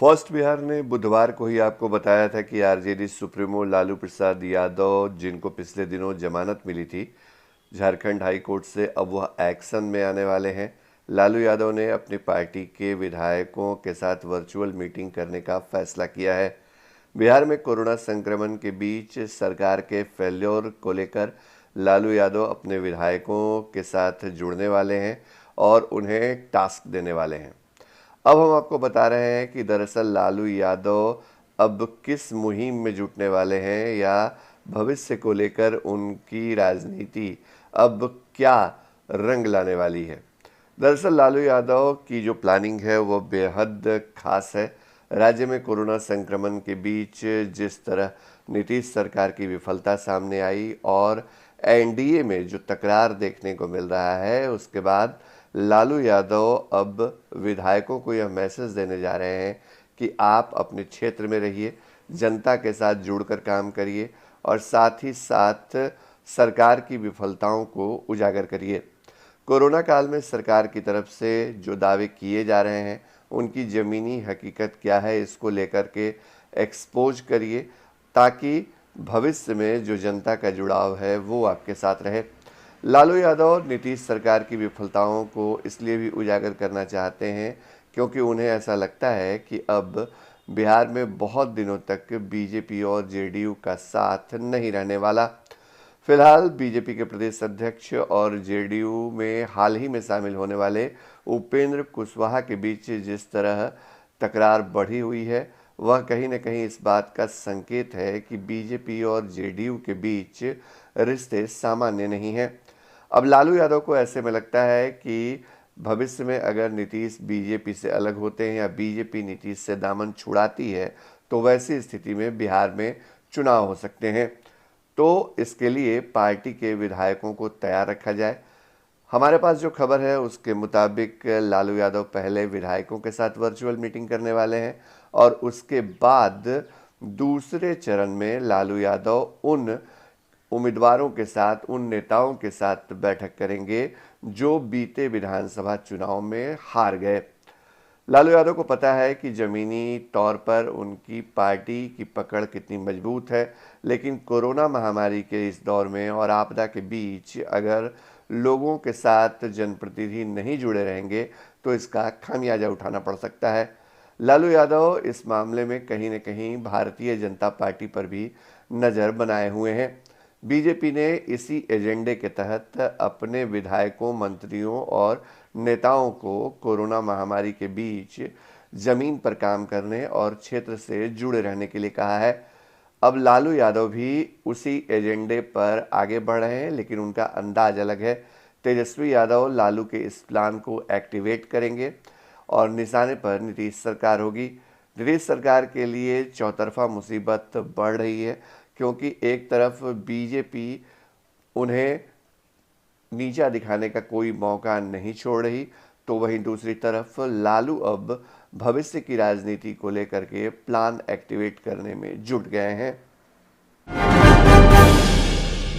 First Bihar ने बुधवार को ही आपको बताया था कि आरजेडी सुप्रीमो लालू प्रसाद यादव, जिनको पिछले दिनों जमानत मिली थी झारखंड हाई कोर्ट से, अब वह एक्शन में आने वाले हैं। लालू यादव ने अपनी पार्टी के विधायकों के साथ वर्चुअल मीटिंग करने का फैसला किया है। बिहार में कोरोना संक्रमण के बीच सरकार के फेल्योर को लेकर लालू यादव अपने विधायकों के साथ जुड़ने वाले हैं और उन्हें टास्क देने वाले हैं। अब हम आपको बता रहे हैं कि दरअसल लालू यादव अब किस मुहिम में जुटने वाले हैं या भविष्य को लेकर उनकी राजनीति अब क्या रंग लाने वाली है। दरअसल लालू यादव की जो प्लानिंग है वो बेहद खास है। राज्य में कोरोना संक्रमण के बीच जिस तरह नीतीश सरकार की विफलता सामने आई और एनडीए में जो तकरार देखने को मिल रहा है, उसके बाद लालू यादव अब विधायकों को यह मैसेज देने जा रहे हैं कि आप अपने क्षेत्र में रहिए, जनता के साथ जुड़कर काम करिए और साथ ही साथ सरकार की विफलताओं को उजागर करिए। कोरोना काल में सरकार की तरफ से जो दावे किए जा रहे हैं उनकी ज़मीनी हकीकत क्या है, इसको लेकर के एक्सपोज करिए ताकि भविष्य में जो जनता का जुड़ाव है वो आपके साथ रहे। लालू यादव नीतीश सरकार की विफलताओं को इसलिए भी उजागर करना चाहते हैं क्योंकि उन्हें ऐसा लगता है कि अब बिहार में बहुत दिनों तक बीजेपी और जेडीयू का साथ नहीं रहने वाला। फिलहाल बीजेपी के प्रदेश अध्यक्ष और जेडीयू में हाल ही में शामिल होने वाले उपेंद्र कुशवाहा के बीच जिस तरह तकरार बढ़ी हुई है, वह कहीं न कहीं इस बात का संकेत है कि बीजेपी और जेडीयू के बीच रिश्ते सामान्य नहीं हैं। अब लालू यादव को ऐसे में लगता है कि भविष्य में अगर नीतीश बीजेपी से अलग होते हैं या बीजेपी नीतीश से दामन छुड़ाती है तो वैसी स्थिति में बिहार में चुनाव हो सकते हैं। तो इसके लिए पार्टी के विधायकों को तैयार रखा जाए। हमारे पास जो खबर है उसके मुताबिक लालू यादव पहले विधायकों के साथ वर्चुअल मीटिंग करने वाले हैं और उसके बाद दूसरे चरण में लालू यादव उन उम्मीदवारों के साथ, उन नेताओं के साथ बैठक करेंगे जो बीते विधानसभा चुनाव में हार गए। लालू यादव को पता है कि ज़मीनी तौर पर उनकी पार्टी की पकड़ कितनी मजबूत है, लेकिन कोरोना महामारी के इस दौर में और आपदा के बीच अगर लोगों के साथ जनप्रतिनिधि नहीं जुड़े रहेंगे तो इसका खामियाजा उठाना पड़ सकता है। लालू यादव इस मामले में कहीं न कहीं भारतीय जनता पार्टी पर भी नज़र बनाए हुए हैं। बीजेपी ने इसी एजेंडे के तहत अपने विधायकों, मंत्रियों और नेताओं को कोरोना महामारी के बीच जमीन पर काम करने और क्षेत्र से जुड़े रहने के लिए कहा है। अब लालू यादव भी उसी एजेंडे पर आगे बढ़ रहे हैं, लेकिन उनका अंदाज अलग है। तेजस्वी यादव लालू के इस प्लान को एक्टिवेट करेंगे और निशाने पर नीतीश सरकार होगी। नीतीश सरकार के लिए चौतरफा मुसीबत बढ़ रही है क्योंकि एक तरफ बीजेपी उन्हें नीचा दिखाने का कोई मौका नहीं छोड़ रही, तो वहीं दूसरी तरफ लालू अब भविष्य की राजनीति को लेकर के प्लान एक्टिवेट करने में जुट गए हैं।